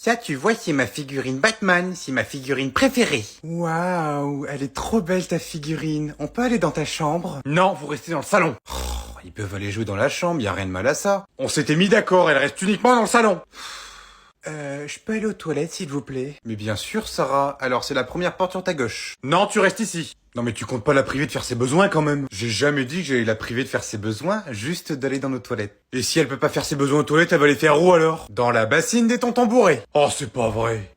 Ça, tu vois, c'est ma figurine Batman, c'est ma figurine préférée. Waouh, elle est trop belle ta figurine. On peut aller dans ta chambre? Non, vous restez dans le salon. Oh, ils peuvent aller jouer dans la chambre, y a rien de mal à ça. On s'était mis d'accord, elle reste uniquement dans le salon. Je peux aller aux toilettes, s'il vous plaît? Mais bien sûr, Sarah. Alors, c'est la première porte sur ta gauche. Non, tu restes ici. Non, mais tu comptes pas la priver de faire ses besoins, quand même. J'ai jamais dit que j'allais la priver de faire ses besoins, juste d'aller dans nos toilettes. Et si elle peut pas faire ses besoins aux toilettes, elle va les faire où, alors? Dans la bassine des tontons bourrés. Oh, c'est pas vrai.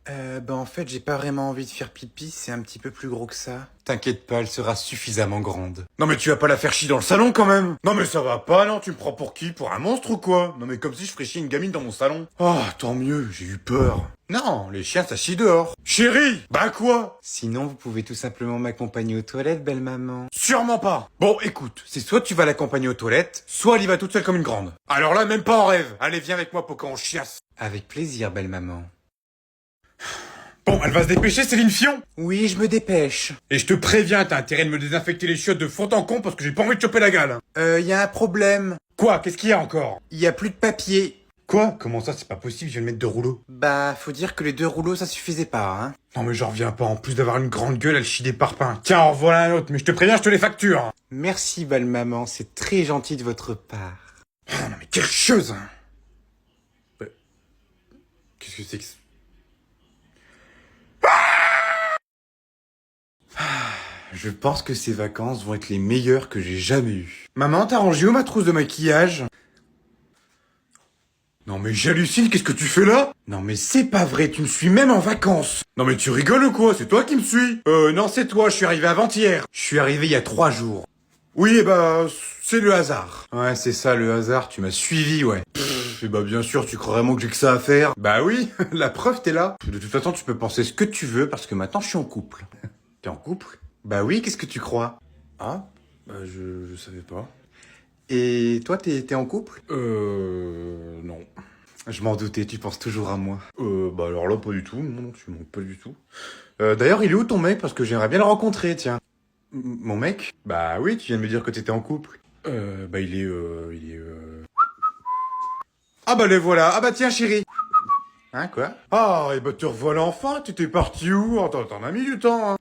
En fait, j'ai pas vraiment envie de faire pipi, c'est un petit peu plus gros que ça. T'inquiète pas, elle sera suffisamment grande. Non, mais tu vas pas la faire chier dans le salon, quand même. Non, mais ça va pas, non, tu me prends pour qui? Pour un monstre ou quoi? Non, mais comme si je ferais chier une gamine dans mon salon. Oh, tant mieux, j'ai eu peur. Non, les chiens, ça chie dehors. Chérie, bah quoi? Sinon, vous pouvez tout simplement m'accompagner aux toilettes, belle maman. Sûrement pas. Bon, écoute, c'est soit tu vas l'accompagner aux toilettes, soit elle y va toute seule comme une grande. Alors là, même pas en rêve. Allez, viens avec moi pour qu'on chiasse. Avec plaisir, belle maman. Bon, elle va se dépêcher, Céline Fion? Oui, je me dépêche. Et je te préviens, t'as intérêt de me désinfecter les chiottes de fond en comble parce que j'ai pas envie de choper la gale. Y a un problème. Quoi? Qu'est-ce qu'il y a encore? Y a plus de papier. Quoi? Comment ça, c'est pas possible, je viens de mettre 2 rouleaux. Bah, faut dire que les 2 rouleaux, ça suffisait pas, hein. Non mais j'en reviens pas, en plus d'avoir une grande gueule, elle chie des parpaings. Tiens, en voilà un autre, mais je te préviens, je te les facture. Merci, belle maman, c'est très gentil de votre part. Oh non mais quelle chose, hein. Qu'est-ce que c'est que ça? Je pense que ces vacances vont être les meilleures que j'ai jamais eues. Maman, t'as rangé où ma trousse de maquillage? Non mais j'hallucine, qu'est-ce que tu fais là? Non mais c'est pas vrai, tu me suis même en vacances. Non mais tu rigoles ou quoi? C'est toi qui me suis? Non c'est toi, je suis arrivé avant-hier. Je suis arrivé il y a 3 jours. Oui, c'est le hasard. Ouais, c'est ça, le hasard, tu m'as suivi, ouais. Et bah bien sûr, tu crois vraiment que j'ai que ça à faire? Bah oui, la preuve, t'es là. De toute façon, tu peux penser ce que tu veux, parce que maintenant, je suis en couple. T'es en couple? Bah oui, qu'est-ce que tu crois? Ah, je savais pas. Et toi, t'es en couple? Non. Je m'en doutais, tu penses toujours à moi. Alors là, pas du tout. Non, tu manques pas du tout. D'ailleurs, il est où ton mec? Parce que j'aimerais bien le rencontrer, tiens. Mon mec? Bah oui, tu viens de me dire que t'étais en couple. Ah bah les voilà. Ah bah tiens, chérie. Hein, quoi? Ah, et bah te revoilà enfin. Tu t'es parti où? Oh, t'en as mis du temps, hein.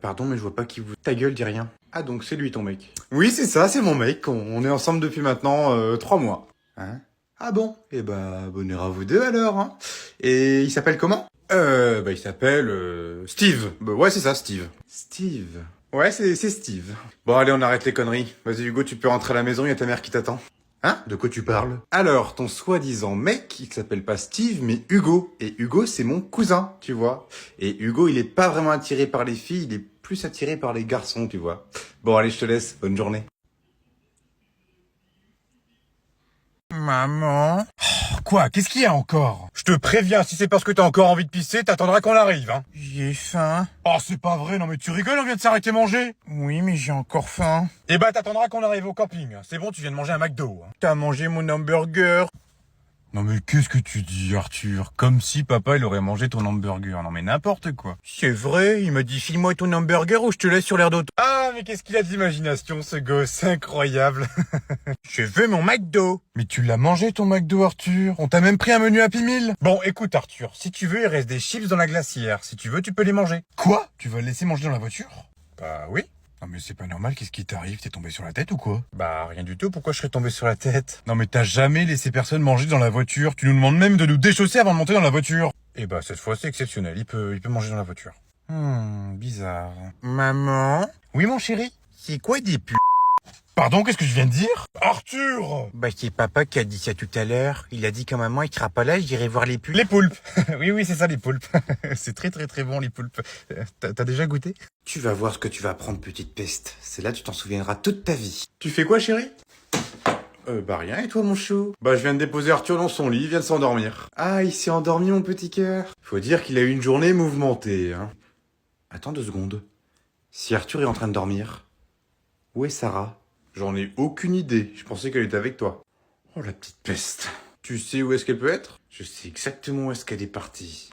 Pardon, mais je vois pas qui vous... Ta gueule, dis rien. Ah, donc c'est lui ton mec. Oui, c'est ça, c'est mon mec. On est ensemble depuis maintenant 3 mois. Hein? Ah bon? Eh bah, bonheur à vous deux alors, hein. Et il s'appelle comment? Il s'appelle Steve. Bah ouais, c'est ça, Steve. Steve. Ouais, c'est Steve. Bon, allez, on arrête les conneries. Vas-y, Hugo, tu peux rentrer à la maison, il y a ta mère qui t'attend. Hein? De quoi tu parles? Alors, ton soi-disant mec, il s'appelle pas Steve, mais Hugo. Et Hugo, c'est mon cousin, tu vois. Et Hugo, il est pas vraiment attiré par les filles, il est plus attiré par les garçons, tu vois. Bon, allez, je te laisse. Bonne journée. Maman? Quoi? Qu'est-ce qu'il y a encore? Je te préviens, si c'est parce que t'as encore envie de pisser, t'attendras qu'on arrive, hein. J'ai faim. Oh, c'est pas vrai, non mais tu rigoles, on vient de s'arrêter manger. Oui, mais j'ai encore faim. Eh bah, t'attendras qu'on arrive au camping. C'est bon, tu viens de manger un McDo. Hein. T'as mangé mon hamburger. Non mais qu'est-ce que tu dis, Arthur? Comme si papa il aurait mangé ton hamburger. Non mais n'importe quoi. C'est vrai, il m'a dit file-moi ton hamburger ou je te laisse sur l'air d'auto. Ah mais qu'est-ce qu'il a d'imagination ce gosse, incroyable. Je veux mon McDo. Mais tu l'as mangé ton McDo, Arthur. On t'a même pris un menu Happy Meal. Bon écoute Arthur, si tu veux il reste des chips dans la glacière. Si tu veux tu peux les manger. Quoi? Tu vas le laisser manger dans la voiture? Bah oui. Non mais c'est pas normal, qu'est-ce qui t'arrive? T'es tombé sur la tête ou quoi? Bah rien du tout, pourquoi je serais tombé sur la tête? Non mais t'as jamais laissé personne manger dans la voiture, tu nous demandes même de nous déchausser avant de monter dans la voiture. Eh bah cette fois c'est exceptionnel, il peut manger dans la voiture. Bizarre. Maman? Oui mon chéri? C'est quoi des putes? Pardon, qu'est-ce que je viens de dire? Arthur! Bah c'est papa qui a dit ça tout à l'heure. Il a dit qu'à maman il sera pas là, j'irai voir les pulpes. Les poulpes! Oui, c'est ça les poulpes. C'est très très très bon les poulpes. T'as déjà goûté? Tu vas voir ce que tu vas apprendre, petite peste. C'est là tu t'en souviendras toute ta vie. Tu fais quoi chérie? Rien, et toi mon chou? Bah je viens de déposer Arthur dans son lit, il vient de s'endormir. Ah, il s'est endormi mon petit cœur. Faut dire qu'il a eu une journée mouvementée, hein. Attends 2 secondes. Si Arthur est en train de dormir, où est Sarah? J'en ai aucune idée, je pensais qu'elle était avec toi. Oh la petite peste. Tu sais où est-ce qu'elle peut être? Je sais exactement où est-ce qu'elle est partie.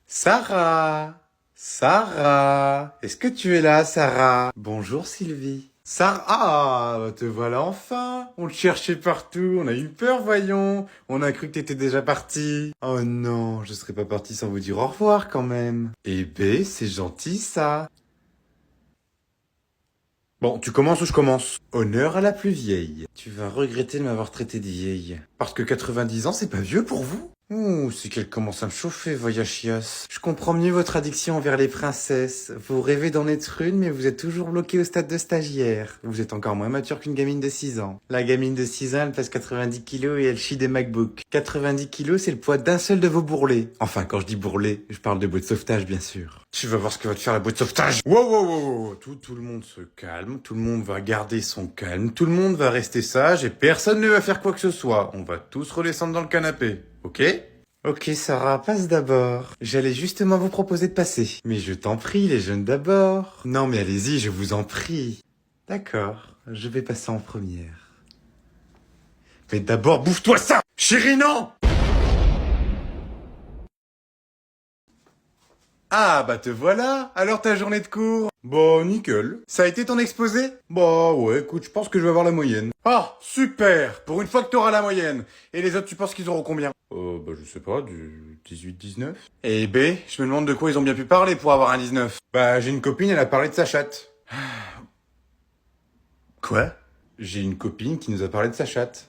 Sarah! Sarah! Est-ce que tu es là, Sarah? Bonjour Sylvie. Ah, te voilà enfin. On te cherchait partout, on a eu peur, voyons. On a cru que t'étais déjà parti. Oh non, je serais pas parti sans vous dire au revoir quand même. Eh ben, c'est gentil ça. Bon, tu commences ou je commence? Honneur à la plus vieille. Tu vas regretter de m'avoir traité de vieille. Parce que 90 ans, c'est pas vieux pour vous? Ouh, c'est qu'elle commence à me chauffer, voyachias. Je comprends mieux votre addiction envers les princesses. Vous rêvez d'en être une, mais vous êtes toujours bloqué au stade de stagiaire. Vous êtes encore moins mature qu'une gamine de 6 ans. La gamine de 6 ans, elle pèse 90 kilos et elle chie des MacBooks. 90 kilos, c'est le poids d'un seul de vos bourrelets. Enfin, quand je dis bourrelets, je parle de boîte de sauvetage, bien sûr. Tu vas voir ce que va te faire la boîte de sauvetage. Wow. Tout le monde se calme, tout le monde va garder son calme, tout le monde va rester sage et personne ne va faire quoi que ce soit. On va tous redescendre dans le canapé. Ok? Ok, Sarah, passe d'abord. J'allais justement vous proposer de passer. Mais je t'en prie, les jeunes d'abord. Non, mais allez-y, je vous en prie. D'accord, je vais passer en première. Mais d'abord, bouffe-toi ça! Chérie, non! Ah, bah te voilà. Alors ta journée de cours? Bah, nickel. Ça a été ton exposé? Bah, ouais, écoute, je pense que je vais avoir la moyenne. Ah, super! Pour une fois que t'auras la moyenne. Et les autres, tu penses qu'ils auront combien? Bah, je sais pas, du 18-19. Et B, je me demande de quoi ils ont bien pu parler pour avoir un 19. Bah, j'ai une copine, elle a parlé de sa chatte. Quoi? J'ai une copine qui nous a parlé de sa chatte.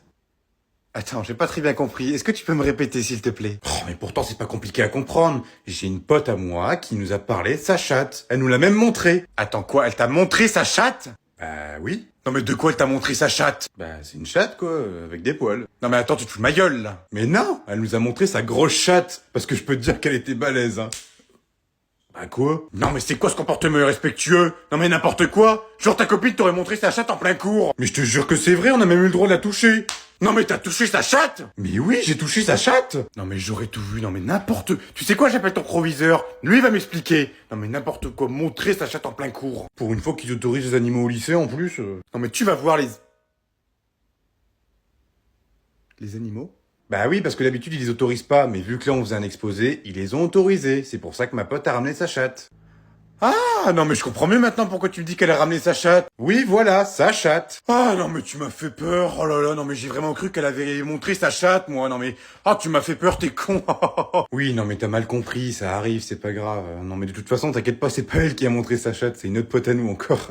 Attends, j'ai pas très bien compris. Est-ce que tu peux me répéter, s'il te plaît? Oh, mais pourtant, c'est pas compliqué à comprendre. J'ai une pote à moi qui nous a parlé de sa chatte. Elle nous l'a même montré. Attends, quoi? Elle t'a montré sa chatte? Bah oui. Non mais de quoi elle t'a montré sa chatte? Bah c'est une chatte quoi, avec des poils. Non mais attends, tu te fous de ma gueule là. Mais non, elle nous a montré sa grosse chatte. Parce que je peux te dire qu'elle était balèze, hein. Bah quoi? Non mais c'est quoi ce comportement irrespectueux? Non mais n'importe quoi! Genre ta copine t'aurait montré sa chatte en plein cours! Mais je te jure que c'est vrai, on a même eu le droit de la toucher! Non mais t'as touché sa chatte? Mais oui, j'ai touché sa chatte! Non mais j'aurais tout vu, non mais n'importe... Tu sais quoi, j'appelle ton proviseur, lui il va m'expliquer! Non mais n'importe quoi, montrer sa chatte en plein cours! Pour une fois qu'ils autorisent les animaux au lycée en plus... Non mais tu vas voir les... Les animaux? Bah oui, parce que d'habitude ils les autorisent pas, mais vu que là on faisait un exposé, ils les ont autorisés. C'est pour ça que ma pote a ramené sa chatte. Ah, non mais je comprends mieux maintenant pourquoi tu me dis qu'elle a ramené sa chatte. Oui, voilà, sa chatte. Ah non mais tu m'as fait peur. Oh là là, non mais j'ai vraiment cru qu'elle avait montré sa chatte, moi. Non mais... Ah, tu m'as fait peur, t'es con. Oui, non mais t'as mal compris, ça arrive, c'est pas grave. Non mais de toute façon, t'inquiète pas, c'est pas elle qui a montré sa chatte, c'est une autre pote à nous encore.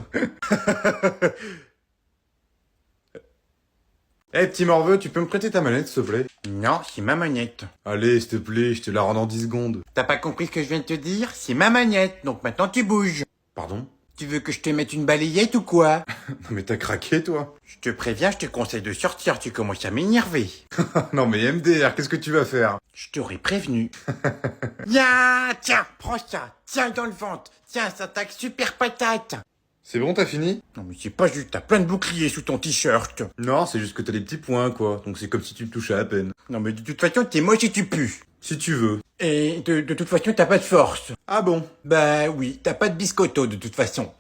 Eh, petit morveux, tu peux me prêter ta manette, s'il te plaît? Non, c'est ma manette. Allez, s'il te plaît, je te la rends dans 10 secondes. T'as pas compris ce que je viens de te dire? C'est ma manette, donc maintenant tu bouges. Pardon? Tu veux que je te mette une balayette ou quoi? Non mais t'as craqué, toi? Je te préviens, je te conseille de sortir, tu commences à m'énerver. Non mais MDR, qu'est-ce que tu vas faire? Je t'aurais prévenu. Tiens, prends ça, tiens dans le ventre, tiens, ça taque super patate. C'est bon, t'as fini? Non mais c'est pas juste, t'as plein de boucliers sous ton t-shirt. Non, c'est juste que t'as des petits points, quoi. Donc c'est comme si tu me touchais à peine. Non mais de toute façon, t'es moche et tu pues. Si tu veux. Et de toute façon, t'as pas de force. Ah bon? Bah oui, t'as pas de biscotto de toute façon.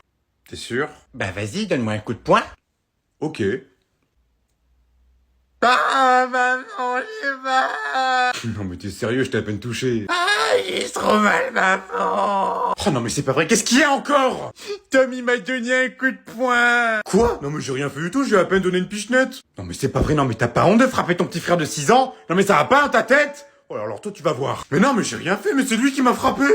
T'es sûr? Bah vas-y, donne-moi un coup de poing. Ok. Ah, maman, j'ai mal. Non mais t'es sérieux, je t'ai à peine touché. Ah, j'ai trop mal, maman. Oh non mais c'est pas vrai, qu'est-ce qu'il y a encore? Tommy m'a donné un coup de poing. Quoi? Non mais j'ai rien fait du tout, j'ai à peine donné une pichenette. Non mais c'est pas vrai, non mais t'as pas honte de frapper ton petit frère de 6 ans? Non mais ça va pas dans ta tête? Oh alors toi tu vas voir. Mais non mais j'ai rien fait, mais c'est lui qui m'a frappé.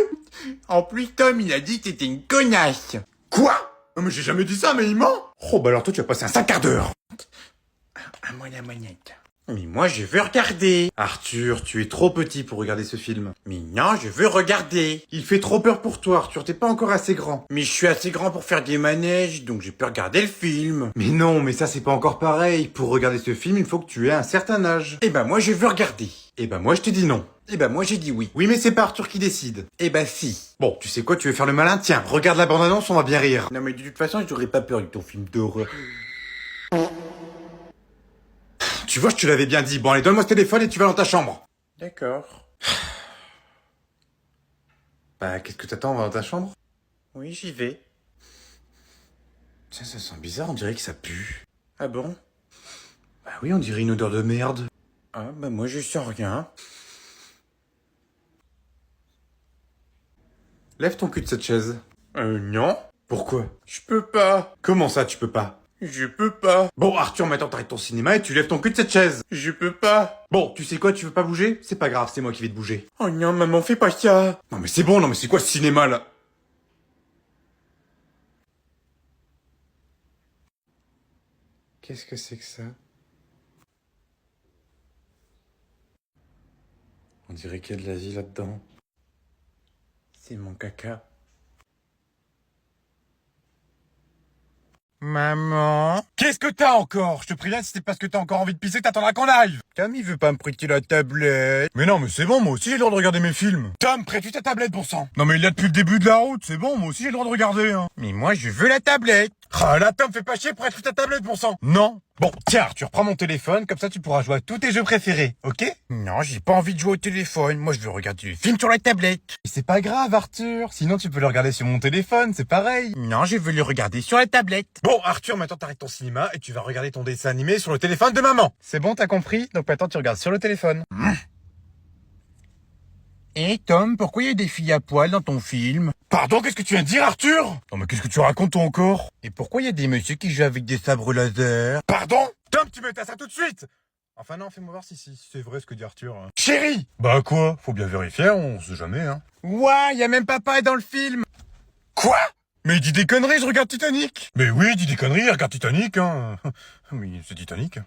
En plus Tom il a dit que t'étais une connasse. Quoi? Non mais j'ai jamais dit ça, mais il ment. Oh bah alors toi tu vas passer un sale quart d'heure. À moi la manette. Mais moi je veux regarder. Arthur, tu es trop petit pour regarder ce film. Mais non, je veux regarder. Il fait trop peur pour toi, Arthur, t'es pas encore assez grand. Mais je suis assez grand pour faire des manèges, donc je peux regarder le film. Mais non, mais ça c'est pas encore pareil. Pour regarder ce film, il faut que tu aies un certain âge. Eh ben moi je veux regarder. Eh ben moi je te dis non. Eh ben moi j'ai dit oui. Oui mais c'est pas Arthur qui décide. Eh ben si. Bon, tu sais quoi, tu veux faire le malin? Tiens, regarde la bande-annonce, on va bien rire. Non mais de toute façon, j'aurais pas peur de ton film d'horreur. Tu vois, je te l'avais bien dit. Bon, allez, donne-moi ce téléphone et tu vas dans ta chambre. D'accord. Bah, qu'est-ce que t'attends? On va dans ta chambre? Oui, j'y vais. Tiens, ça sent bizarre, on dirait que ça pue. Ah bon? Bah oui, on dirait une odeur de merde. Ah, bah moi, je sens rien. Lève ton cul de cette chaise. Non. Pourquoi? Je peux pas. Comment ça, tu peux pas? Je peux pas. Bon, Arthur, maintenant t'arrêtes ton cinéma et tu lèves ton cul de cette chaise. Je peux pas. Bon, tu sais quoi, tu veux pas bouger? C'est pas grave, c'est moi qui vais te bouger. Oh non, maman, fais pas ça. Non mais c'est bon, non mais c'est quoi ce cinéma là? Qu'est-ce que c'est que ça? On dirait qu'il y a de la vie là-dedans. C'est mon caca. Maman. Qu'est-ce que t'as encore? Je te préviens, si c'est parce que t'as encore envie de pisser, t'attendras qu'on arrive. Tom, il veut pas me prêter la tablette. Mais non, mais c'est bon, moi aussi j'ai le droit de regarder mes films. Tom, prête-lui ta tablette, bon sang. Non mais il l'a depuis le début de la route, c'est bon, moi aussi j'ai le droit de regarder, hein. Mais moi, je veux la tablette. Ah là, Tom, fais pas chier, prête-lui ta tablette, bon sang. Non. Bon, tiens, tu reprends mon téléphone, comme ça tu pourras jouer à tous tes jeux préférés, ok? Non, j'ai pas envie de jouer au téléphone, moi je veux regarder le film sur la tablette. Et c'est pas grave, Arthur, sinon tu peux le regarder sur mon téléphone, c'est pareil. Non, je veux le regarder sur la tablette. Bon, Arthur, maintenant t'arrêtes ton cinéma et tu vas regarder ton dessin animé sur le téléphone de maman. C'est bon, t'as compris? Donc maintenant tu regardes sur le téléphone. Et Tom, pourquoi il y a des filles à poil dans ton film? Pardon, qu'est-ce que tu viens de dire, Arthur? Non mais qu'est-ce que tu racontes toi encore? Et pourquoi il y a des messieurs qui jouent avec des sabres laser? Pardon? Tom, tu m'étais ça tout de suite! Enfin non, fais-moi voir si c'est vrai ce que dit Arthur. Hein. Chérie! Bah quoi? Faut bien vérifier, on sait jamais, hein. Ouais, y a même papa dans le film! Quoi? Mais il dit des conneries, je regarde Titanic! Mais oui, il dit des conneries, il regarde Titanic, hein. Oui, c'est Titanic.